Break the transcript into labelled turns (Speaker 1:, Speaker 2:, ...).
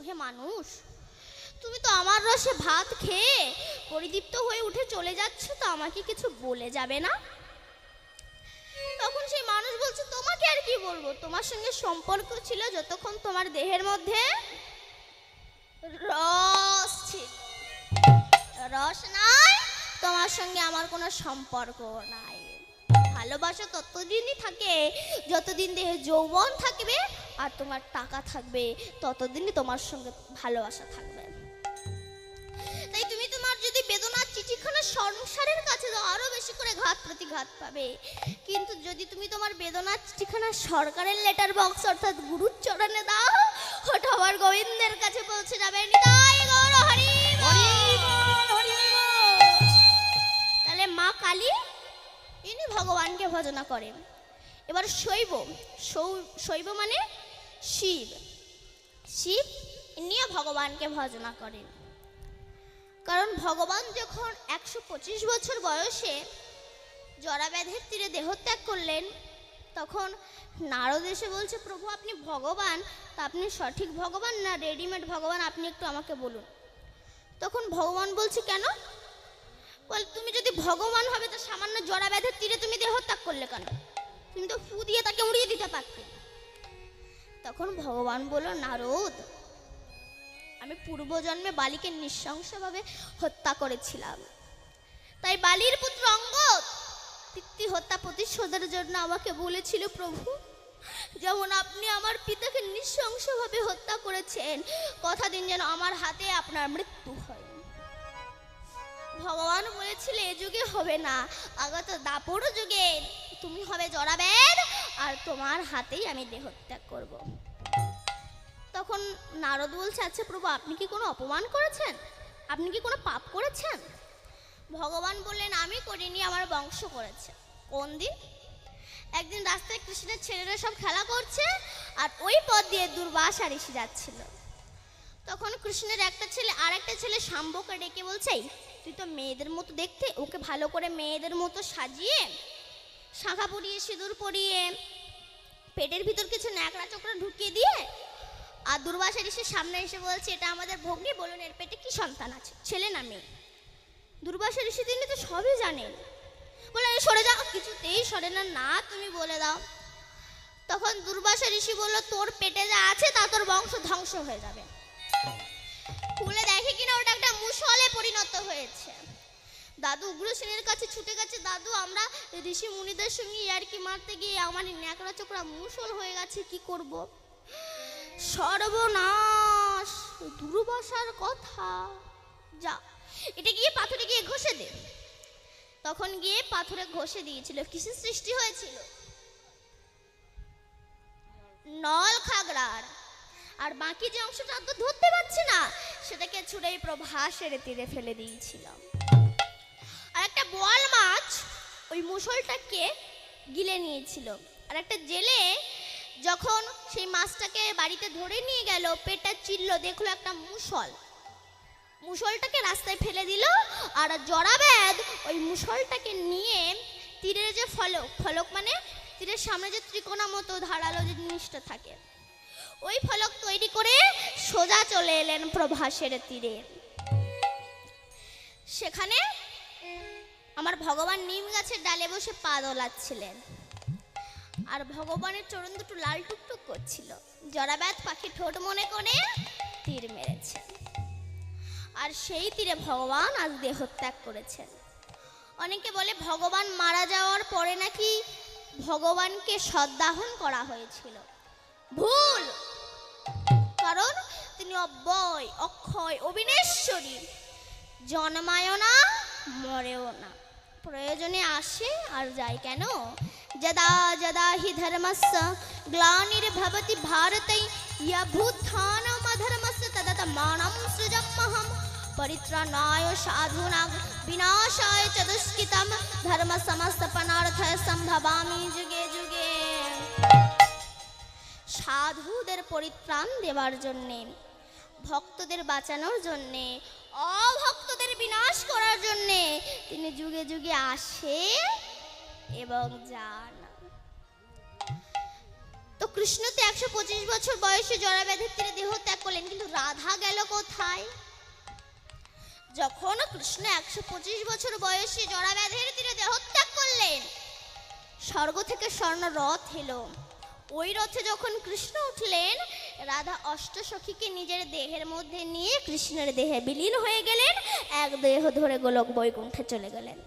Speaker 1: হে মানুষ, তুমি তো আমার রসে ভাত খেয়ে পরিদীপ্ত হয়ে উঠে চলে যাচ্ছ, তো আমাকে কিছু বলে যাবে না? তখন সেই মানুষ বলছে, তোমাকে আর কি বলবো, তোমার সঙ্গে সম্পর্ক ছিল যতক্ষণ তোমার দেহের মধ্যে রস ছিল। রস নাই, তোমার সঙ্গে আমার কোনো সম্পর্ক নাই। ভালোবাসা ততদিনই থাকে যতদিন দেহে যৌবন থাকবে আর তোমার টাকা থাকবে, ততদিনই তোমার সঙ্গে ভালোবাসা থাকবে। তাই তুমি তোমার যদি বেদনার চিঠিখানা সংসারের কাছে দাও, আরো বেশি করে ঘাত প্রতিঘাত পাবে। কিন্তু যদি তুমি তোমার বেদনার চিঠিখানা সরকারের লেটার বক্স অর্থাৎ গুরুর চরণে দাও, ওটা আবার গোবিন্দের কাছে পৌঁছে যাবে। নিতাই গৌর হরি বল। তাহলে মা কালী ইনি ভগবানকে ভজনা করেন। এবার শৈব, শৈব মানে শিব, শিব ইনিও ভগবানকে ভজনা করেন। কারণ ভগবান যখন 125 বছর বয়সে জরাব্যাধির তীরে দেহত্যাগ করলেন, তখন নারদ এসে বলছে, প্রভু আপনি ভগবান, তা আপনি সঠিক ভগবান না রেডিমেড ভগবান, আপনি একটু আমাকে বলুন। তখন ভগবান বলছে, কেন? বল, তুমি যদি ভগবান হবে তো সামান্য জরাব্যাধির তীরে তুমি দেহত্যাগ করলে কেন? তুমি তো ফু দিয়ে তাকে উড়িয়ে দিতে পারতে। তখন ভগবান বলল, নারদ, আমি পূর্বজন্মে বালিকে নৃশংসভাবে হত্যা করেছিলাম, তাই বালির পুত্র অঙ্গদ পিতৃ হত্যা প্রতিশোধের জন্য আমাকে বলেছিল, প্রভু যেমন আপনি আমার পিতাকে নৃশংসভাবে হত্যা করেছেন, কথা দিন যেন আমার হাতে আপনার মৃত্যু হয়। ভগবান বলেছিল, এ যুগে হবে না, আগত দাপর যুগে তুমি হবে জরাবেদ, আর তোমার হাতেই আমি দেহত্যাগ করব। তখন নারদ বলছে, আচ্ছা প্রভু আপনি কি কোনো অপমান করেছেন, আপনি কি কোনো পাপ করেছেন? ভগবান বললেন, আমি করিনি, আমার বংশ করেছে। কোন দিন? একদিন রাস্তায় কৃষ্ণের ছেলেরা সব খেলা করছে, আর ওই পথ দিয়ে দুর্বাসা ঋষি যাচ্ছিল। তখন কৃষ্ণের একটা ছেলে আর একটা ছেলে শাম্বকে ডেকে বলছে, তুই তো মেয়েদের মতো দেখতে, ওকে ভালো করে মেয়েদের মতো সাজিয়ে শাঁখা পরিয়ে সিঁদুর পরিয়ে পেটের ভিতর কিছু ন্যাকড়া চোকড়া ঢুকিয়ে দিয়ে আর দুর্বাসা ঋষির সামনে এসে বলছে, এটা আমাদের ভগ্নী, বলুন এর পেটে কি সন্তান আছে, ছেলে না মেয়ে? দুর্বাসা ঋষি তিনি তো সবই জানেন, বলে সরে যাও। কিছুতেই সরে না, না তুমি বলে দাও। তখন দুর্বাসা ঋষি বলল, তোর পেটে যা আছে তা তোর বংশ ধ্বংস হয়ে যাবে। খুলে দেখে কিনা ওটা একটা মুষলে পরিণত হয়েছে। দাদু উগ্রসেনের কাছে ছুটে গেছে, দাদু আমরা ঋষি মুনিদের সঙ্গে ইয়ার্কি মারতে গিয়ে আমার ন্যাকড়া চোকড়া মুষল হয়ে গেছে, কি করব? সর্বনাশ, দুর্বাসার কথা, যা এটা গিয়ে পাথরে গিয়ে ঘষে দে। তখন গিয়ে পাথরে ঘষে দিয়েছিল। কিসের সৃষ্টি হয়েছিল? নল খাগড়ার। আর বাকি যে অংশটা তো ধরতে পারছে না, সেটাকে ছুঁড়েই প্রভাসের তীরে ফেলে দিয়েছিলাম। আর একটা বোয়াল মাছ ওই মুষলটাকে গিলে নিয়েছিল। আর একটা জেলে যখন সেই মাছটাকে বাড়িতে ধরে নিয়ে গেল, পেটটা চিল্লো, দেখলো একটা মুষল, মুষলটাকে রাস্তায় ফেলে দিল। আর জরাবেদ ওই মুষলটাকে নিয়ে তীরের যে ফলক, ফলক মানে তীরের সামনে যে ত্রিকোণা মতো ধারালো যে জিনিসটা থাকে, ওই ফলক তৈরি করে সোজা চলে এলেন প্রভাসের তীরে। সেখানে আমার ভগবান নিম গাছের ডালে বসে পা দোলাচ্ছিলেন, আর ভগবানের চরণ দুটো লাল টুকটুক করছিল। জরাবেদ পাখি ঠোঁট মনে করে তীর মেরেছে, আর সেই তীরে ভগবান আজ দেহত্যাগ করেছেন। অনেকে বলে ভগবান মারা যাওয়ার পরে নাকি ভগবানকে সদ্দাহন করা হয়েছিল। ভুল, কারণ তিনি অব্যয়, অক্ষয়, অবিনেশ্বরী, জন্মায়ও না মরেও না, প্রয়োজনে আসে আর যায়। কেন? যদা যদা হি ধর্মস্য গ্লানির্ভবতি ভারতে ইয়ভূত্থানম অধর্মস্য তদাত্মানম সৃজাম্যহম পরিত্রাণায় সাধূনাং বিনাশায় চ দুষ্কৃতম ধর্ম সংস্থাপনার্থায় সম্ভবামি যুগে যুগে। সাধুদের পরিত্রাণ দেওয়ার জন্যে, ভক্তদের বাঁচানোর জন্যে, অভক্তদের বিনাশ করার জন্যে তিনি যুগে যুগে আসে এবং যান। তো কৃষ্ণ তো 125 বছর বয়সে জরাব্যাধির তীরে দেহ ত্যাগ করলেন, কিন্তু রাধা গেল কোথায়? যখন কৃষ্ণ 125 বছর বয়সে জরাব্যাধের তীরে দেহত্যাগ করলেন, স্বর্গ থেকে স্বর্ণ রথ এলো। ওই রথে যখন কৃষ্ণ উঠলেন, রাধা অষ্টসখীকে নিজের দেহের মধ্যে নিয়ে কৃষ্ণের দেহে বিলীন হয়ে গেলেন, এক দেহ ধরে গোলক বৈকুণ্ঠে চলে গেলেন।